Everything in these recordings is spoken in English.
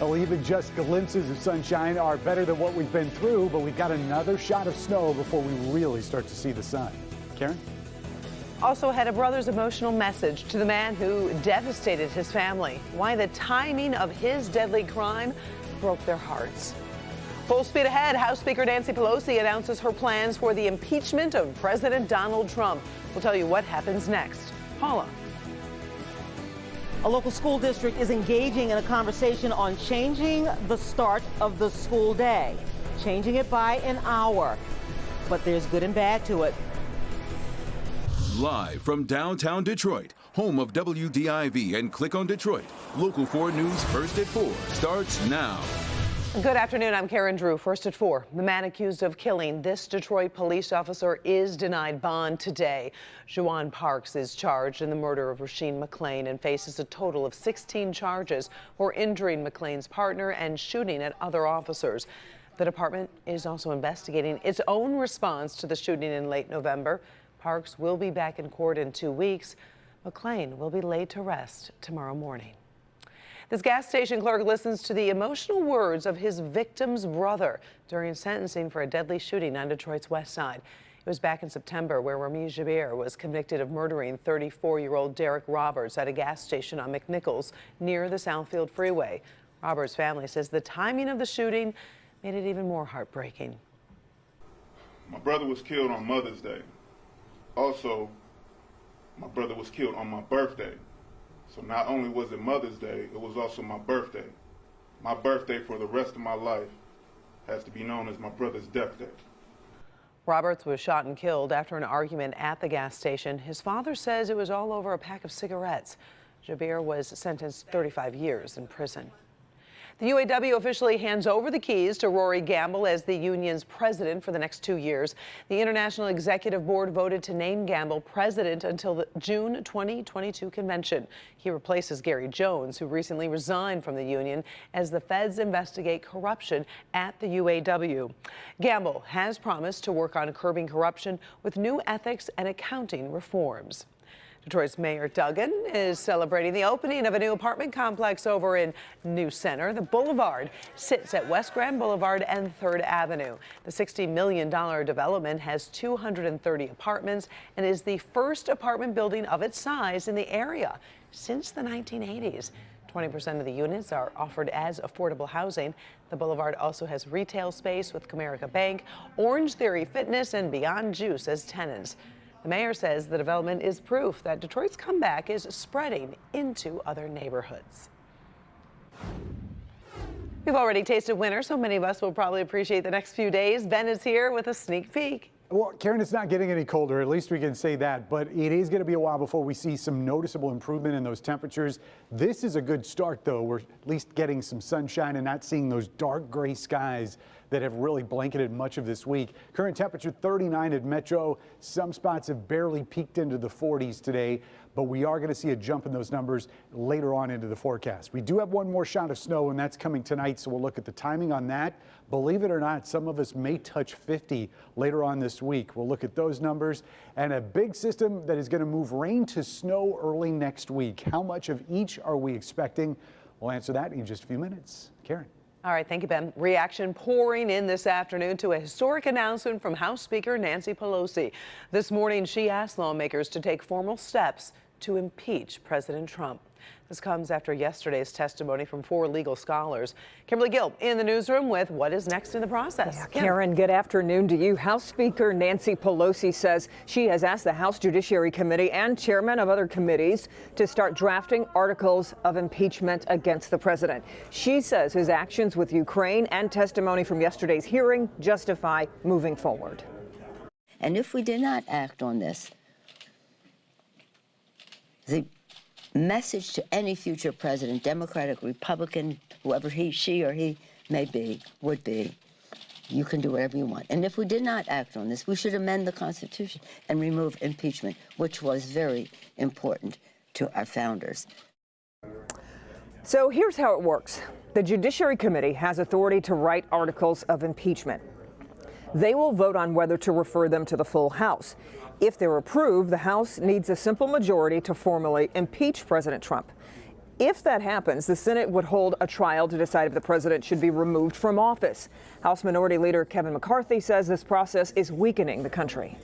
Well, even just glimpses of sunshine are better than what we've been through, but we've got another shot of snow before we really start to see the sun. Karen? Also had a brother's emotional message to the man who devastated his family. Why the timing of his deadly crime broke their hearts. Full speed ahead, House Speaker Nancy Pelosi announces her plans for the impeachment of President Donald Trump. We'll tell you what happens next. Paula. A local school district is engaging in a conversation on changing the start of the school day, changing it by an hour. But there's good and bad to it. Live from downtown Detroit, home of WDIV and Click on Detroit, Local 4 News First at 4 starts now. Good afternoon, I'm Karen Drew. First at 4. The man accused of killing this Detroit police officer is denied bond today. Juwan Parks is charged in the murder of Rasheen McClain and faces a total of 16 charges for injuring McClain's partner and shooting at other officers. The department is also investigating its own response to the shooting in late November. Parks will be back in court in 2 weeks. McClain will be laid to rest tomorrow morning. This gas station clerk listens to the emotional words of his victim's brother during sentencing for a deadly shooting on Detroit's west side. It was back in September where Rami Jabir was convicted of murdering 34-year-old Derek Roberts at a gas station on McNichols near the Southfield Freeway. Roberts' family says the timing of the shooting made it even more heartbreaking. My brother was killed on Mother's Day. Also, my brother was killed on my birthday. So not only was it Mother's Day, it was also my birthday. My birthday for the rest of my life has to be known as my brother's death day. Roberts was shot and killed after an argument at the gas station. His father says it was all over a pack of cigarettes. Jabir was sentenced 35 years in prison. The UAW officially hands over the keys to Rory Gamble as the union's president for the next 2 years. The International Executive Board voted to name Gamble president until the June 2022 convention. He replaces Gary Jones, who recently resigned from the union as the feds investigate corruption at the UAW. Gamble has promised to work on curbing corruption with new ethics and accounting reforms. Detroit's Mayor Duggan is celebrating the opening of a new apartment complex over in New Center. The boulevard sits at West Grand Boulevard and 3rd Avenue. The $60 million development has 230 apartments and is the first apartment building of its size in the area since the 1980s. 20% of the units are offered as affordable housing. The boulevard also has retail space with Comerica Bank, Orange Theory Fitness, and Beyond Juice as tenants. The mayor says the development is proof that Detroit's comeback is spreading into other neighborhoods. We've already tasted winter, so many of us will probably appreciate the next few days. Ben is here with a sneak peek. Well, Karen, it's not getting any colder, at least we can say that, but it is going to be a while before we see some noticeable improvement in those temperatures. This is a good start, though. We're at least getting some sunshine and not seeing those dark gray skies that have really blanketed much of this week. Current temperature 39 at Metro. Some spots have barely peaked into the 40s today, but we are going to see a jump in those numbers later on into the forecast. We do have one more shot of snow, and that's coming tonight, so we'll look at the timing on that. Believe it or not, some of us may touch 50 later on this week. We'll look at those numbers and a big system that is going to move rain to snow early next week. How much of each are we expecting? We'll answer that in just a few minutes. Karen. All right, thank you, Ben. Reaction pouring in this afternoon to a historic announcement from House Speaker Nancy Pelosi. This morning, she asked lawmakers to take formal steps to impeach President Trump. This comes after yesterday's testimony from 4 legal scholars. Kimberly Gill in the newsroom with what is next in the process. Yeah, Karen, good afternoon to you. House Speaker Nancy Pelosi says she has asked the House Judiciary Committee and chairmen of other committees to start drafting articles of impeachment against the president. She says his actions with Ukraine and testimony from yesterday's hearing justify moving forward. And if we did not act on this, the message to any future president, Democratic, Republican, whoever she or he may be, would be, you can do whatever you want. And if we did not act on this, we should amend the Constitution and remove impeachment, which was very important to our founders. So here's how it works. The Judiciary Committee has authority to write articles of impeachment. They will vote on whether to refer them to the full House. If they're approved, the House needs a simple majority to formally impeach President Trump. If that happens, the Senate would hold a trial to decide if the president should be removed from office. House Minority Leader Kevin McCarthy says this process is weakening the country.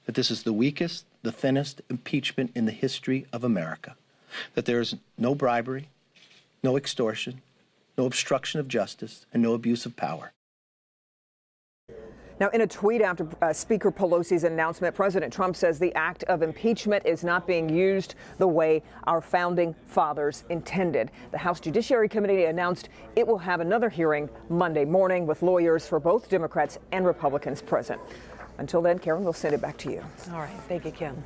That this is the weakest, the thinnest impeachment in the history of America. That there is no bribery, no extortion, no obstruction of justice, and no abuse of power. Now, in a tweet after Speaker Pelosi's announcement, President Trump says the act of impeachment is not being used the way our founding fathers intended. The House Judiciary Committee announced it will have another hearing Monday morning with lawyers for both Democrats and Republicans present. Until then, Karen, we'll send it back to you. All right. Thank you, Kim.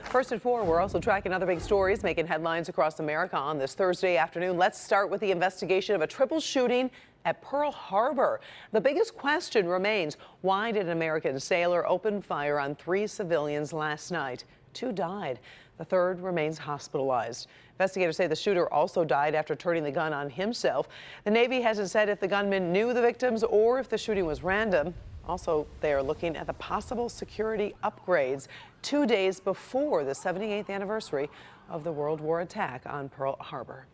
First at 4, we're also tracking other big stories making headlines across America on this Thursday afternoon. Let's start with the investigation of a triple shooting at Pearl Harbor. The biggest question remains, why did an American sailor open fire on 3 civilians last night? 2 died. The third remains hospitalized. Investigators say the shooter also died after turning the gun on himself. The Navy hasn't said if the gunman knew the victims or if the shooting was random. Also, they are looking at the possible security upgrades 2 days before the 78th anniversary of the World War attack on Pearl Harbor.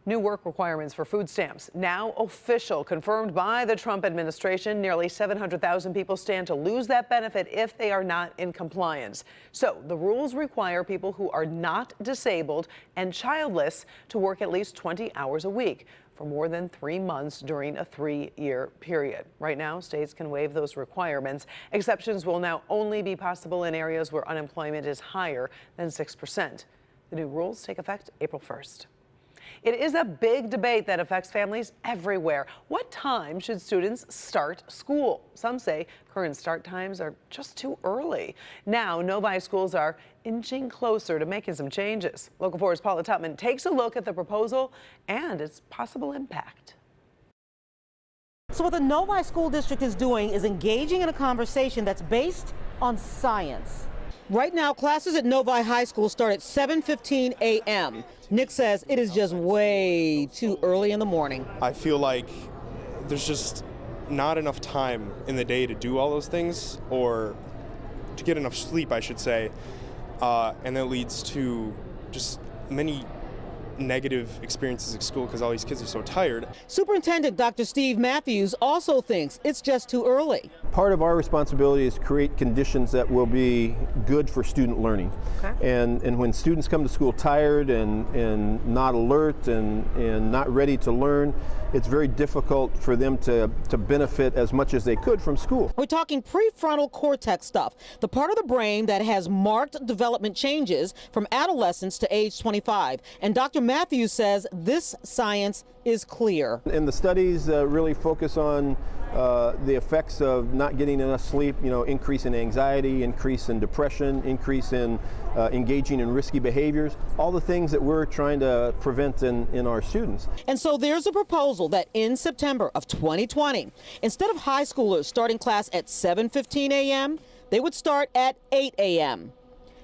New work requirements for food stamps now official, confirmed by the Trump administration. Nearly 700,000 people stand to lose that benefit if they are not in compliance. So the rules require people who are not disabled and childless to work at least 20 hours a week for more than 3 months during a 3-year period. Right now, states can waive those requirements. Exceptions will now only be possible in areas where unemployment is higher than 6%. The new rules take effect April 1st. It is a big debate that affects families everywhere. What time should students start school? Some say current start times are just too early. Now, Novi schools are inching closer to making some changes. Local 4's Paula Tutman takes a look at the proposal and its possible impact. So what the Novi School District is doing is engaging in a conversation that's based on science. Right now, classes at Novi High School start at 7:15 a.m. Nick says it is just way too early in the morning. I feel like there's just not enough time in the day to do all those things, or to get enough sleep, I should say, and that leads to just many negative experiences at school because all these kids are so tired. Superintendent Dr. Steve Matthews also thinks it's just too early. Part of our responsibility is to create conditions that will be good for student learning. Okay. And when students come to school tired and not alert and not ready to learn, it's very difficult for them to benefit as much as they could from school. We're talking prefrontal cortex stuff, the part of the brain that has marked development changes from adolescence to age 25. And Dr. Matthews says this science is clear. And the studies really focus on the effects of not getting enough sleep, increase in anxiety, increase in depression, increase in engaging in risky behaviors, all the things that we're trying to prevent in our students. And so there's a proposal that in September of 2020, instead of high schoolers starting class at 7:15 a.m., they would start at 8 a.m.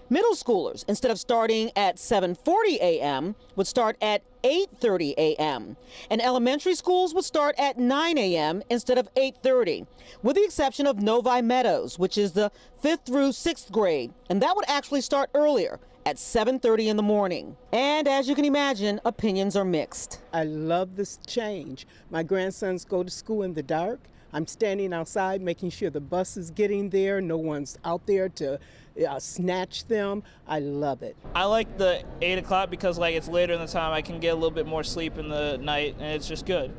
Middle schoolers, instead of starting at 7:40 a.m., would start at 8:30 a.m. And elementary schools would start at 9 a.m. instead of 8:30, with the exception of Novi Meadows, which is the 5th through 6th grade. And that would actually start earlier at 7:30 in the morning. And as you can imagine, opinions are mixed. I love this change. My grandsons go to school in the dark. I'm standing outside making sure the bus is getting there. No one's out there to snatch them. I love it. I like the 8 o'clock because it's later in the time. I can get a little bit more sleep in the night, and it's just good.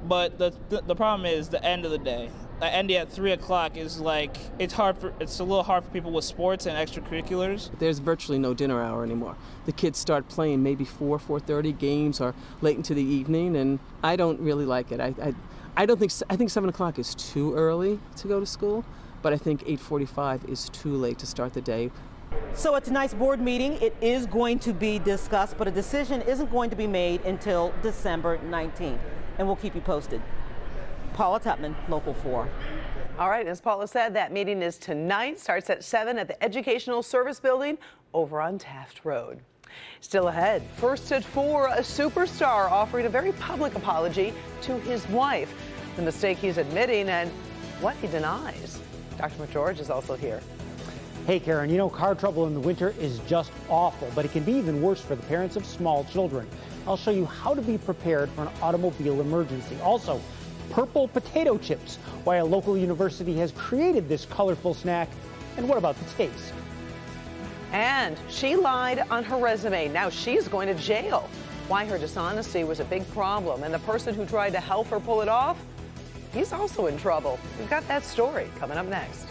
But the problem is the end of the day. Ending at 3 o'clock is it's a little hard for people with sports and extracurriculars. There's virtually no dinner hour anymore. The kids start playing maybe 4:30. Games are late into the evening, and I don't really like it. I think 7 o'clock is too early to go to school, but I think 8:45 is too late to start the day. So at tonight's board meeting, it is going to be discussed, but a decision isn't going to be made until December 19th, and we'll keep you posted. Paula Tutman, Local 4. All right, as Paula said, that meeting is tonight, starts at 7 at the Educational Service Building over on Taft Road. Still ahead, first at 4, a superstar offering a very public apology to his wife, the mistake he's admitting and what he denies. Dr. McGeorge is also here. Hey Karen, you know car trouble in the winter is just awful, but it can be even worse for the parents of small children. I'll show you how to be prepared for an automobile emergency. Also, purple potato chips, why a local university has created this colorful snack, and what about the taste? And she lied on her resume. Now she's going to jail. Why her dishonesty was a big problem, and the person who tried to help her pull it off, he's also in trouble. We've got that story coming up next.